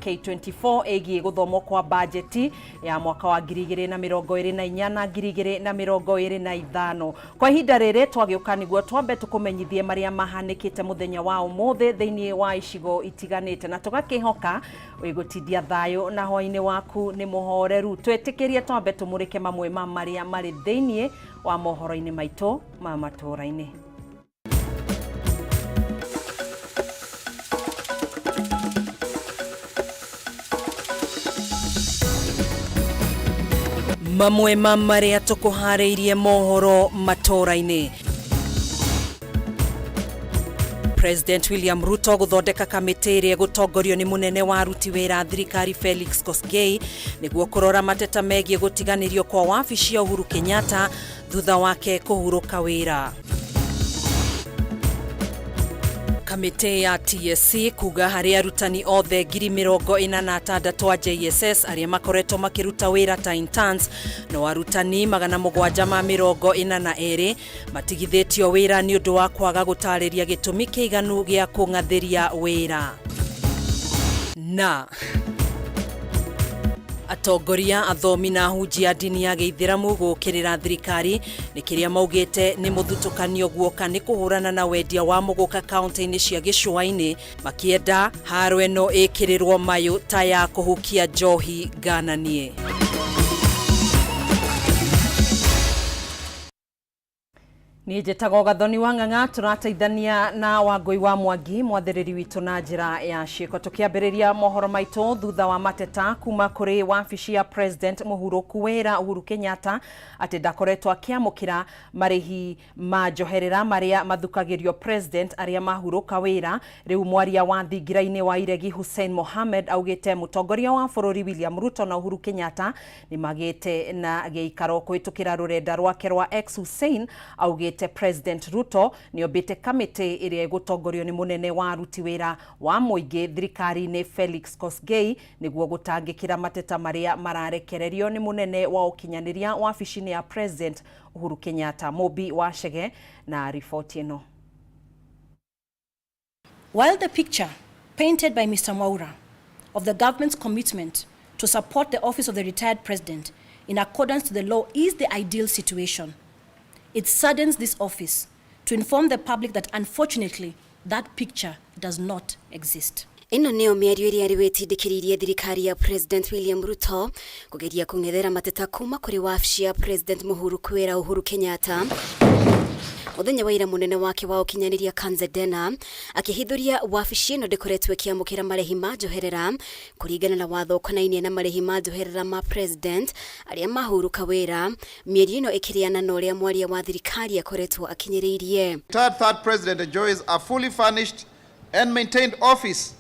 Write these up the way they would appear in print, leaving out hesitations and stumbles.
K24 ĩgiĩ gũthomwo kwa bajeti ya mwaka wa 2024 na 2025. Kwa ihinda rĩrĩ twagĩũka nĩguo twambe tũkũmenyithie marĩa mahanĩkĩte mũthenya wa ũmũthĩ thĩinĩ wa icigo itiganĩte na tũgakĩhoka wĩgũtindia thayũ na hwainĩ waku nĩ mũhoreru. Twĩtĩkĩrie twambe tũmũrĩke mamwe ma marĩa marĩ thĩinĩ wa mohoro-inĩ maitũ ma matũũra-inĩ. Mamwe ma marĩa tũkũharĩirie mohoro matũũra-inĩ. President William Ruto gũthondeka kamĩtĩ ĩrĩa gũtongorio nĩ mũnene wa aruti wĩra thirikari Felix Kosgei nĩguo kũrora mateta megiĩ gũtiganĩrio kwa wabici ya Uhuru Kenyatta thutha wake kũhurũka wĩra. Kamĩtĩ ya TSC kuga harĩ arutani othe 46,000 a JSS arĩa makoretwo makĩruta wĩra ta interns no arutani 742 matigithĩtio wĩra nĩ ũndũ wa kwaga gũtarĩria gĩtũmi kĩiganu gĩa kũng'athĩria wĩra. Na atongoria, athomi na ahunjia ndini ya Gĩithĩramu gũkĩrĩra thirikari nĩ kĩrĩa maugĩte nĩ mũthutũkanio guoka nĩ kũhũrana na wendia wa mũgũka kaunti-inĩ cia gĩcũa-inĩ makĩenda haro ĩno ĩkĩrĩrwo mayũ ta ya kũhukia njohi ngananie. Niĩ njĩtagwo Gathoni wa Ng'ang'a, tũrateithania na Wangũi wa Mwangi mwathĩrĩri witũ na njĩra ya ciĩko. Tũkĩambĩrĩria mohoro maitũ thutha wa mateta kuma kũrĩ wabici ya President mũhurũku wĩra Uhuru Kenyatta atĩ ndakoretwo akĩamũkĩra marĩhi ma njoherera marĩa mathukagĩrio President arĩa mahurũka wĩra. Rĩu mwaria wa thingira-inĩ wa iregi Hussein Mohamed augĩte mũtongoria wa bũrũri William Ruto na Uhuru Kenyatta nĩ magĩte na gĩikaro kũhĩtũkĩra rũrenda rwake rwa X. Hussein augĩte President Ruto nĩ ombĩte kamĩtĩ ĩrĩa ĩgũtongorio nĩ mũnene wa aruti wĩra wa mũingĩ thirikari-inĩ Felix Kosgei nĩguo gũtangĩkĩra mateta marĩa mararekererio nĩ mũnene wa ũkinyanĩria wabici-inĩ ya President Uhuru Kenyatta. Mobi wa Chege na riboti ĩno. While the picture painted by Mr. Mwaura of the government's commitment to support the office of the retired president in accordance to the law is the ideal situation, it saddens this office to inform the public that unfortunately that picture does not exist. Ino nĩyo mĩario ĩrĩa wĩtindĩkĩrĩirie thirikari ya President William Ruto kũgeria kũng'ethera mateta kuma kũrĩ wabici ya President mũhurũku wĩra Uhuru Kenyatta. Mũthenya wa ira mũnene wake wa ũkinyanĩria Kanzedena akĩhithũria wabici ĩno ndĩkoretwo ĩkĩamũkĩra marĩhi ma njoherera kũringana na watho ũkonainie na marĩhi ma njoherera ma President arĩa mahurũka wĩra. Mĩario ĩno ĩkĩrĩana na ũrĩa mwaria wa thirikari akoretwo akinyĩrĩirie. Third president enjoys a fully furnished and maintained office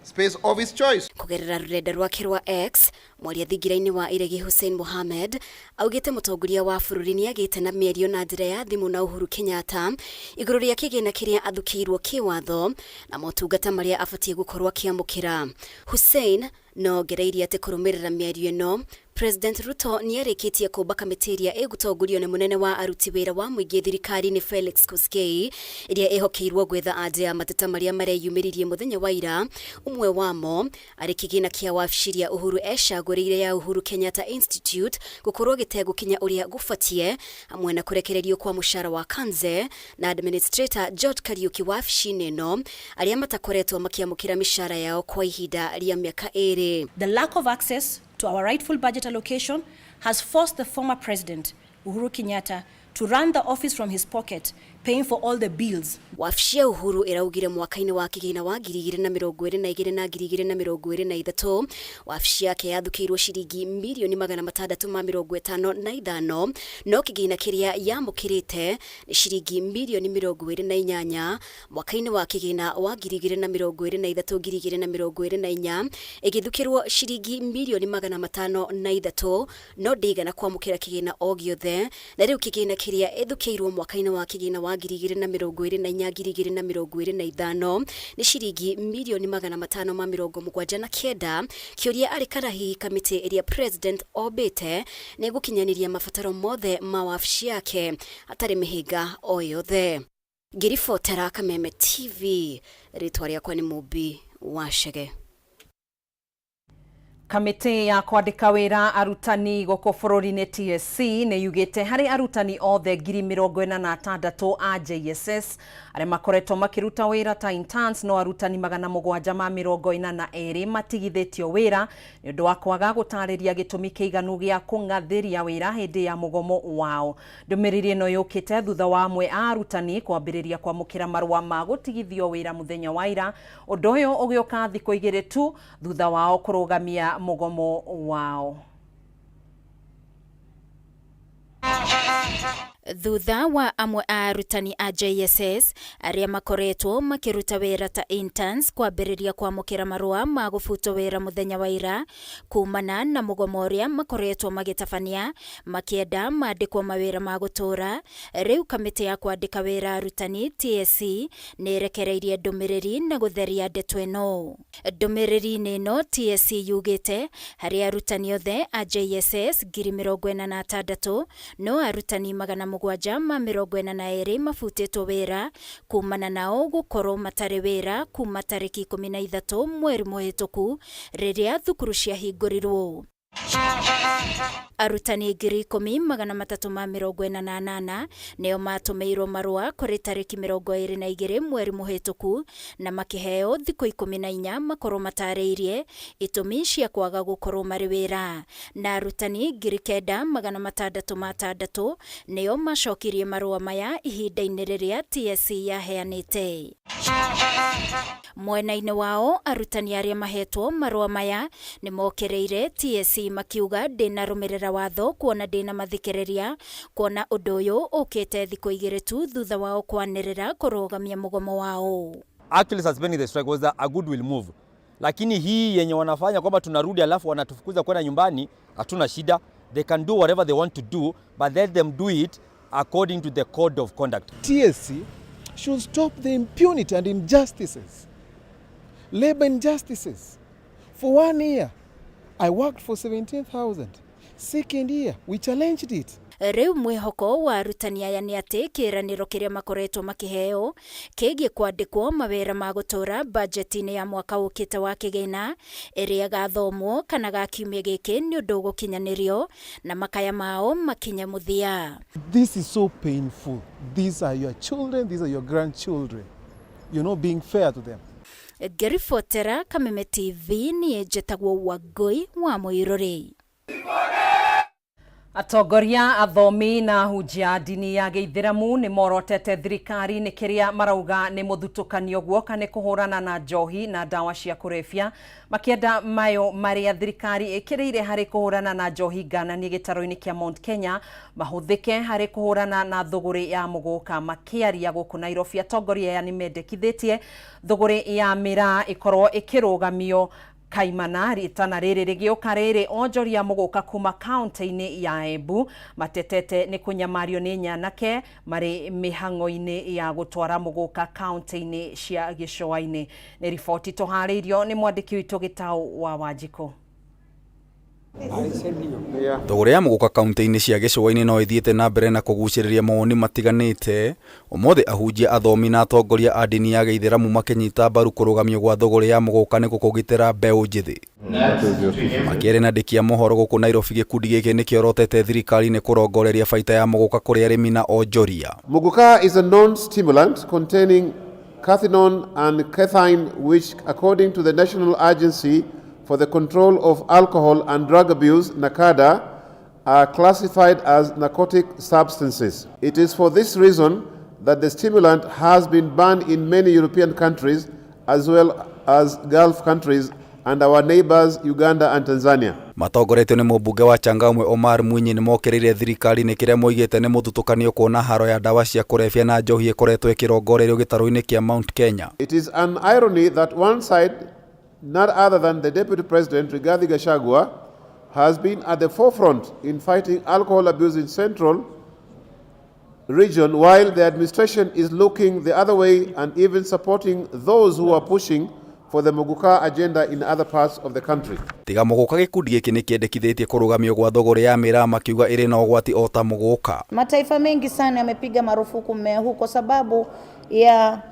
space of his choice. Kũgerera rũrenda rwake rwa X, mwaria thingira-inĩ wa iregi Hussein Mohamed augĩte mũtongoria wa bũrũri nĩ agĩte na mĩario na njĩra ya thimũ na Uhuru Kenyatta igũrũ rĩa kĩgĩna kĩrĩa athukĩirwo kĩwatho na motungata marĩa abatie gũkorwo akĩamũkĩra. Hussein no gereirie atĩ kũrũmĩrĩra mĩario ĩno President Ruto nĩ arĩkĩtie kũmba kamĩtĩ ĩrĩa ĩgũtongorio nĩ mũnene wa aruti wĩra wa mũingĩ thirikari-inĩ Felix Kosgei ĩrĩa ĩhokeirwo gwetha anja ya mateta marĩa mareyumĩririe mũthenya wa ira. Ũmwe wamo arĩ kĩgĩna kĩa wabici ĩrĩa Uhuru ecagũrĩire ya Uhuru Kenyatta Institute gũkorwo gĩtegũkinya ũrĩa gũbatie hamwe na kũrekererio kwa mũcara wa Kanze na Administrator George Kariuki wabici-inĩ ĩno arĩa matakoretwo makĩamũkĩra mĩcara yao kwa ihinda rĩa mĩaka ĩrĩ. The lack of access to our rightful budget allocation has forced the former president, Uhuru Kenyatta, to run the office from his pocket, paying for all the bills. Wabici ya Uhuru ĩraugire mwaka-inĩ wa kĩgĩna wa 2022 na 2023 wabici yake yathukĩirwo ciringi mirioni 655 no kĩgĩna kĩrĩa yamũkĩrĩte nĩ ciringi mirioni 28 mwaka-inĩ wa kĩgĩna wa 2023-2024 ĩgĩthukĩrwo ciringi mirioni 503 no ndĩigana kwamũkĩra kĩgĩna o gĩothe na rĩu kĩgĩna kĩrĩa ĩthukĩirwo mwaka-inĩ wa kĩgĩna wa 2024-2025 nĩ ciringi mirioni 579. Kĩũria arĩ kana hihi kamĩtĩ ĩrĩa President ombĩte nĩ gũkinyanĩria mabataro mothe ma wabici yake atarĩ mĩhĩnga o yothe. Ngĩribotera Kameme TV, rĩtwa rĩakwa nĩ Mobi wa Chege. kamĩtĩ ya kwandĩka wĩra arutani gũkũ bũrũri-inĩ TSC nĩ yugĩte harĩ arutani othe 46,000 a JSS arĩa makoretwo makĩruta wĩra ta interns no arutani 742 matigithĩtio wĩra nĩ ũndũ wa kwaga gũtarĩria gĩtũmi kĩiganu gĩa kũng'athĩria wĩra hĩndĩ ya mũgomo wao. Ndũmĩrĩri ĩno yũkĩte thutha wa amwe a arutani kwambĩrĩria kwamũkĩra marũa ma gũtigithio wĩra mũthenya wa ira, ũndũ ũyũ ũgĩũka thikũ 2 tu thutha wao kũrũgamia mũgomo wao. Thutha wa amwe a arutani a JSS arĩa makoretwo makĩruta wĩra ta interns kwambĩrĩria kwamũkĩra marũa ma gũbutwo wĩra mũthenya wa ira kumana na mũgomo ũrĩa makoretwo magĩtabania makĩenda mandĩkwo mawĩra ma gũtũũra, rĩu kamĩtĩ ya kwandĩka wĩra arutani TSC nĩ ĩrekereirie ndũmĩrĩri na gũtheria ndeto ĩno. Ndũmĩrĩri-inĩ ĩno TSC yugĩte harĩ arutani othe a JSS 46,000 no arutani 742 mafutĩtwo wĩra kumana nao gũkorwo matarĩ wĩra kuma tarĩki 13 mweri mũhĩtũku rĩrĩa thukuru ciahingũrirwo. Arutani 10,348 nĩo matũmĩirwo marũa kũrĩ tarĩki 22 mweri mũhĩtũku na makĩheo thikũ 14 makorwo matarĩirie itũmi cia kwaga gũkorwo marĩ wĩra, na arutani 9,666 nĩo macokirie marũa maya ihinda-inĩ rĩrĩa TSC yaheanĩte. Mwena-inĩ wao arutani arĩa mahetwo marũa maya nĩ mokereire TSC makiuga ndĩnarũmĩrĩra watho kuona ndĩna mathikĩrĩria kuona ũndũ ũyũ ũkĩte thikũ 2 tu thutha wao kwanĩrĩra kũrũgamia mũgomo wao. Actually suspending the strike was a goodwill move. Lakini hii yenye wanafanya kwamba tunarudi alafu wanatufukuza kwenda nyumbani, hatuna shida. They can do whatever they want to do, but let them do it according to the code of conduct. TSC should stop the impunity and injustices. Labor injustices. For 1 year, I worked for 17,000. Second year, we challenged it. Rĩu mwĩhoko wa arutani aya nĩ atĩ kĩĩranĩro kĩrĩa makoretwo makĩheo kĩgiĩ kwandĩkwo mawĩra ma gũtũũra bajeti-inĩ ya mwaka ũkĩte wa kĩgĩna ĩrĩa gathomwo kana ga kiumia gĩkĩ nĩ ũndũ gũkinyanĩrio na makaya mao makinye mũthia. This is so painful. These are your children, these are your grandchildren. You're not being fair to them. Ngĩribotera Kameme TV niĩ njĩtagwo Wangui wa Mũirũrĩ. Atongoria, athomi na ahunjia ndini ya Gĩithĩramu nĩ morotete thirikari nĩ kĩrĩa marauga nĩ mũthutũkanio guoka nĩ kũhũrana na njohi na ndawa cia kũrebia, makĩenda mayo marĩa thirikari ĩkĩrĩire harĩ kũhũrana na njohi ngananie gĩtaro-inĩ kĩa Mount Kenya mahũthĩke harĩ kũhũrana na thũgũrĩ ya mũgũka. Makĩaria gũkũ Nairobi, atongoria aya nĩ mendekithĩtie thũgũrĩ ya mĩraa ĩkorwo ĩkĩrũgamio kaimana ritana rĩrĩ rĩgĩũka rĩrĩ onjoria mũgũka kuma kaunti-inĩ ya Embu matetete nĩ kũnyamario nĩ nyanake marĩ mĩhang'o-inĩ ya gũtwara mũgũka kaunti-inĩ cia gĩcũa-inĩ. Nĩ riboti tũharĩirio nĩ mwandĩki witũ Gĩtaũ wa Wanjikũ. Thũgũrĩ ya mũgũka kaunti-inĩ cia gĩcũa-inĩ no ĩthiĩte na mbere na kũgucĩrĩria mawoni matiganĩte. Ũmũthĩ ahunjia, athomi na atongoria a ndini ya Gĩithĩramu makĩnyita mbaru kũrũgamio gwa thũgũrĩ ya mũgũka nĩ gũkũgitĩra mbeũ njĩthĩ. Makĩaria na andĩki a mohoro gũkũ Nairobi, gĩkundi gĩkĩ nĩ kĩorotete thirikari nĩ kũrongoreria baita ya mũgũka kũrĩ arĩmi na onjoria. Muguka is a non-stimulant containing cathinone and cathine which, according to the National Agency for the Control of Alcohol and Drug Abuse, NACADA, are classified as narcotic substances. It is for this reason that the stimulant has been banned in many European countries as well as Gulf countries and our neighbors Uganda and Tanzania. Matongoretio nĩ mũmbunge wa Changamwe Omar Mwinyi nĩ mokereire thirikari nĩ kĩrĩa moigĩte nĩ mũthutũkanio kuona haro ya ndawa cia kũrebia na njohi ĩkoretwo ĩkĩrongorerio gĩtaro-inĩ kĩa Mount Kenya. It is an irony that one side, none other than the Deputy President Rigathi Gachagua, has been at the forefront in fighting alcohol abuse in Central region, while the administration is looking the other way and even supporting those who are pushing for the Muguka agenda in other parts of the country. Tiga mũgũka, gĩkundi gĩkĩ nĩ kĩendekithĩtie kũrũgamio gwa thũgũrĩ ya mĩraa, makiuga ĩrĩ na ũgwati o ta mũgũka. Mataifa mengi sana yamepiga marufuku mmea huu kwa sababu ya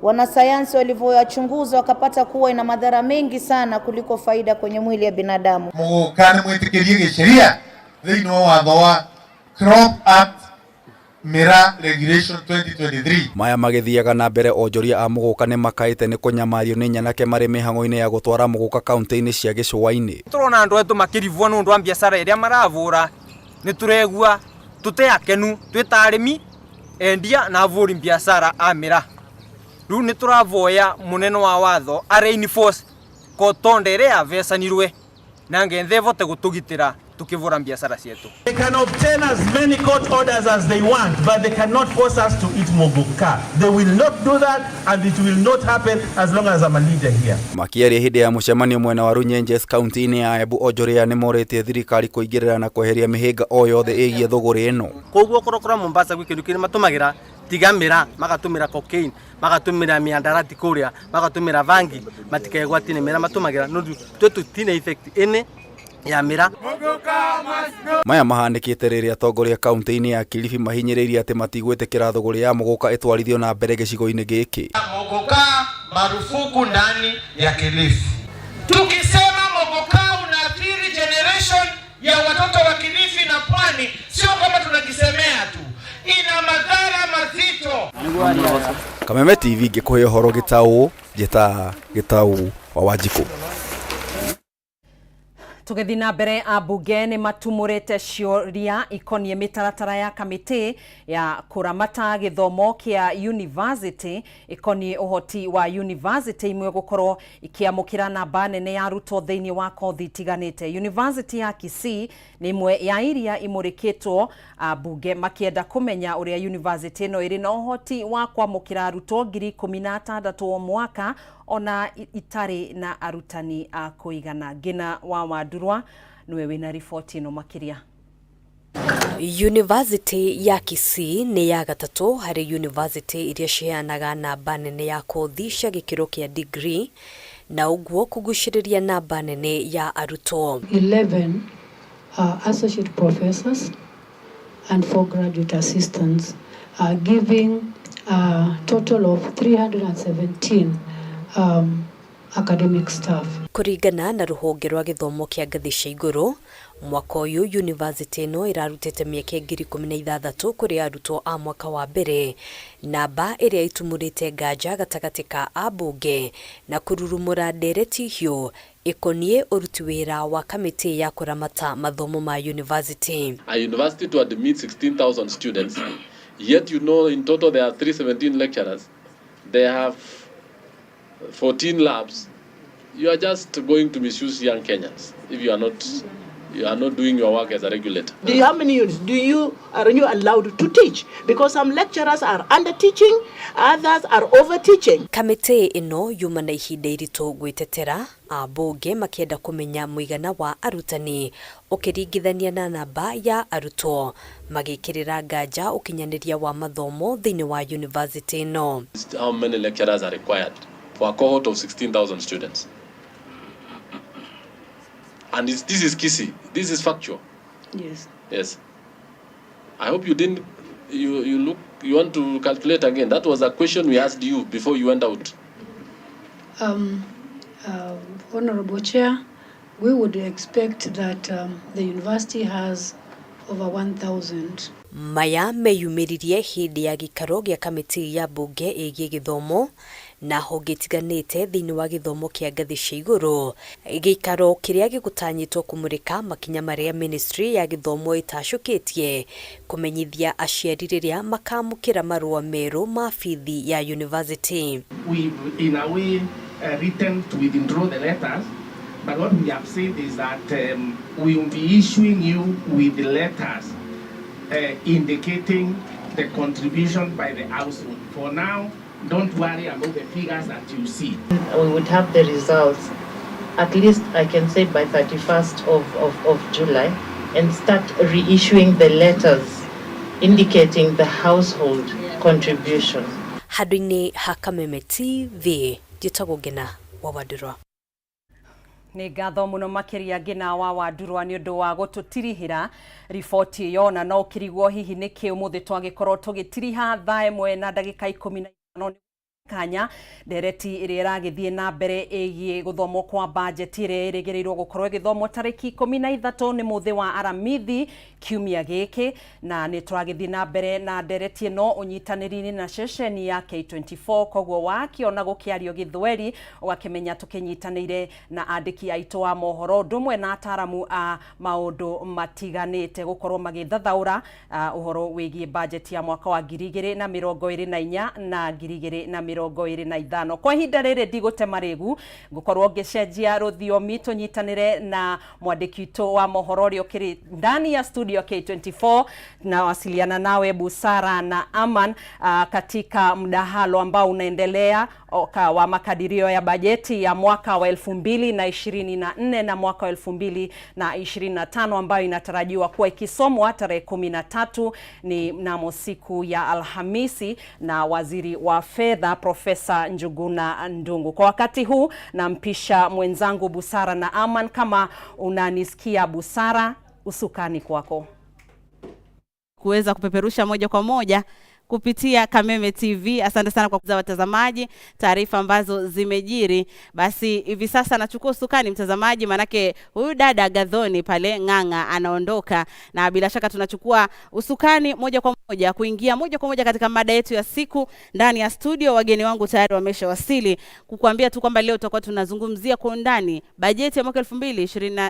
wanasayansi walivyoyachunguza wakapata kuwa ina madhara mengi sana kuliko faida kwenye mwili ya binadamu. Mugukane mwitikirie gisheria thĩinĩ wa watho wa Crop Act Mira Regulation 2023. Maya magithiaga na mbere onjoria a muguka ne makaite ne kunyamario ni nyanake mari mihango-ini ya gutwara muguka kaunti-ini cia gicua-ini. Turona andu etu makirivua nundu wa biashara iria maravura ni turegua tuteakenu twita arimi endia na avuri biashara amira. Riu ni turavoya munene wa watho areinforce kotonde ria avesanirwe na ngethe vote gutugitira tukivura biashara cietu. They can obtain as many court orders as they want, but they cannot force us to eat muguka. They will not do that, and it will not happen as long as I'm a leader here. Makiaria hindi ya mucemanio mwena wa Runyenjes kaunti-ini ya Embu, onjoria ni moretie thirikari kuingirira na kweheria mihinga o yothe igie thogori ino. Koguo korokora Mombasa gwikirukire matumagira tigamira magatumira cocaine magatumira miandarati kuria magatumira vangi matikegwatine mira matumagira nundu twetu tine effect ene ya mira. Maya mahanikite riria atongoria kaunti-ini ya Kilifi mahinyiririe ati matigwitikira thogori ya muguka itwarithio na mbere gicigo-ini giki. Muguka marufuku ndani ya Kilifi. Tukisema muguka unaathiri generation ya watoto wa Kilifi na Pwani, sio kama tunakisemea tu, ina madhara mazito. Kameme TV ngikuhe horo gitau gitau wa Wanjiku. Tugethi na mbere abunge ni matumurite ciuria ikonie mitaratara ya kamiti ya kuramata githomo kia university ikonie uhoti wa university imwe gukorwo ikiamukira namba nene ya arutwo thiini wa kothi tiganite. University ya Kisii ni imwe ya iria imurikitwo abunge makienda kumenya uria university no iri na uhoti wa kwamukira arutwo 16,000 o mwaka ona itari na arutani a kuigana. Gina wa Wadurwa niwe wina ripoti ino makiria. University ya Kisii ni ya gatatu hari university iria ciheanaga namba nene ya kothi cia gikiro kia degree na uguo kuguciriria namba nene ya arutwo. 11 associate professors and 4 graduate assistants, giving a total of 317 academic staff. Kuringana na ruhonge rwa githomo kia ngathi cia iguru, mwaka uyu university no irarutite mieke 16,000 kuri arutwo a mwaka wa mbere, namba iria itumurite nganja gatagati ka abunge na kururumura ndereti hiu ikonie uruti wira wa kamiti ya kuramata mathomo ma university. A university to admit 16,000 students, yet you know in total there are 317 lecturers, they have 14 labs. You are just going to misuse young Kenyans if you are not doing your work as a regulator. How many units are you allowed to teach? Because some lecturers are under teaching, others are over teaching. Kamiti ino yuma na ihinda irito gwitetera abunge makienda kumenya muigana wa arutani ukiringithania na namba ya arutwo magikirira nganja ukinyaniria wa mathomo thiini wa university no. How many lecturers are required for a cohort of 16,000 students? And this is Kisii. This is factual. Yes. Yes. I hope you didn't. You want to calculate again. That was a question we asked you before you went out. Honorable Chair, we would expect that the university has over 1,000. Maya meyumiririe hindi ya gikaro gia kamiti ya bunge igie githomo na honge tiganite thiini wa githomo kia ngathi cia iguru. Gikaro kiria gigutanyitwo kumurika makinya maria ministry ya githomo itashukitie kumenyithia aciari riria makamukira marua meru ma fithi ya university. We in a way written to withdraw the letters, but what we have said is that we will be issuing you with the letters indicating the contribution by the household. For now, don't worry about the figures that you see. We would have the results, at least I can say by 31st of July, and start reissuing the letters indicating the household contribution. Hadwini Hakameme TV, Jitago Gina wa Wadurwa. Ni ngatho muno makiria Gina wa Wadurwa ni undu wa gututirihira ripoti yo na no kirigwo hihi niki umuthi twagikorwo tugitiriha thaa 1 na ndagika 15 kanya ndereti iria iragithie na mbere igi guthomo kwa budget iria irigereirwo gukorwo igithomwo tariki 13 ni muthi wa aramithi kiumia giki na ni turagithie na mbere na ndereti no unyitaniriri na ceceni ya K24 kogwo wakiona gukiario githweri ugakimenya tukinyitanire na andiki aitu wa mohoro ndumwe na ataramu a maundu matiganite gukorwo magithathaura uhoro wigie budget ya mwaka wa 2024 na 2025 kwa ihinda riri ndigute marigu ngukorwo ngicenjia ruthiomi tunyitanire na mwandiki witu wa mohoro ri ukiri ndani ya studio K24 na wasiliana nawe Busara na Aman katika mdahalo ambao unaendelea wa makadirio ya bajeti ya mwaka wa 2024 na mwaka wa 2025 ambayo inatarajiwa kuwa ikisomwa tarehe 13 ni mnamo siku ya Alhamisi na waziri wa fedha Profesa Njuguna Ndung'u. Kwa wakati huu nampisha mwenzangu Busara na Aman. Kama unanisikia Busara, usukani kwako. Kuweza kupeperusha moja kwa moja kupitia Kameme TV. Asante sana kwa kuza watazamaji taarifa ambazo zimejiri. Basi hivi sasa nachukua usukani mtazamaji, manake huyu dada Gathoni pale Ng'ang'a anaondoka, na bila shaka tunachukua usukani moja kwa moja kuingia moja kwa moja katika mada yetu ya siku ndani ya studio. Wageni wangu tayari wameshawasili kukuambia tu kwamba leo tutakuwa tunazungumzia kwa undani bajeti ya mwaka 2023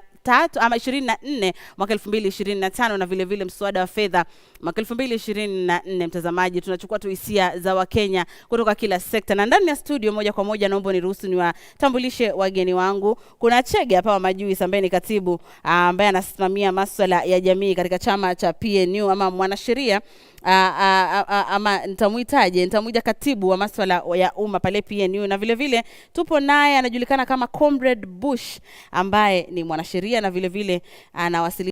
ama 24 mwaka 2025 na vile vile mswada wa fedha mwaka 2024. Mtazamaji, tunachukua tu hisia za Wakenya kutoka kila sekta, na ndani ya studio moja kwa moja naomba niruhusu niwatambulishe wageni wangu. Kuna Chege hapa wa Majuisi ambaye ni katibu ambaye anasimamia masuala ya jamii katika chama cha PNU ama mwanasheria ama nitamuita katibu wa masuala ya umma pale PNU, na vile vile tupo naye anajulikana kama Comrade Bush ambaye ni mwanasheria na vile vile anawasili